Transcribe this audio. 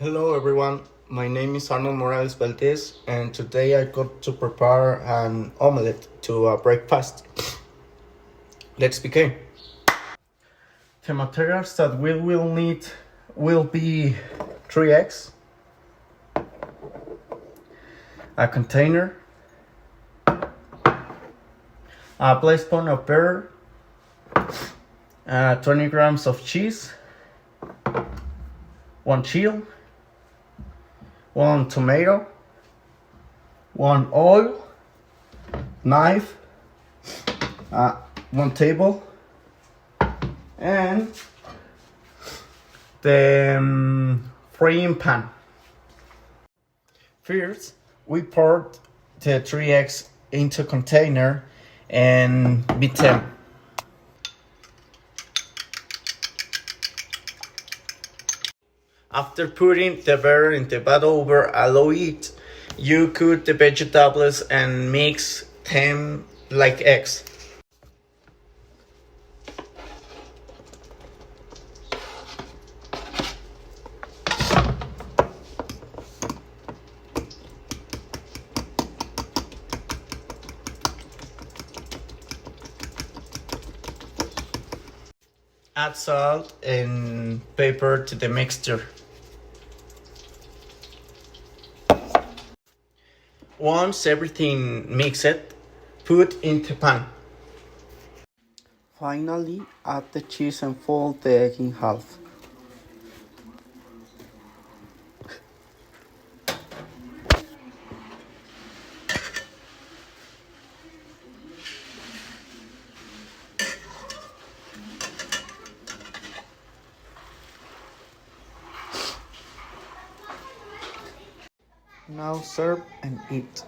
Hello everyone, my name is Arnold Morales Valdez and today I got to prepare an omelette to breakfast. Let's begin. The materials that we will need will be 3 eggs, a container, a plate spoon of butter, 20 grams of cheese, 1 chili, 1 tomato, 1 oil, knife, 1 table, and the frying pan. First, we poured the 3 eggs into a container and beat them. After putting the batter in the bat over allow it, you cut the vegetables and mix them like eggs. Add salt and pepper to the mixture. Once everything mixed, put in the pan. Finally, add the cheese and fold the egg in half. Now serve and eat.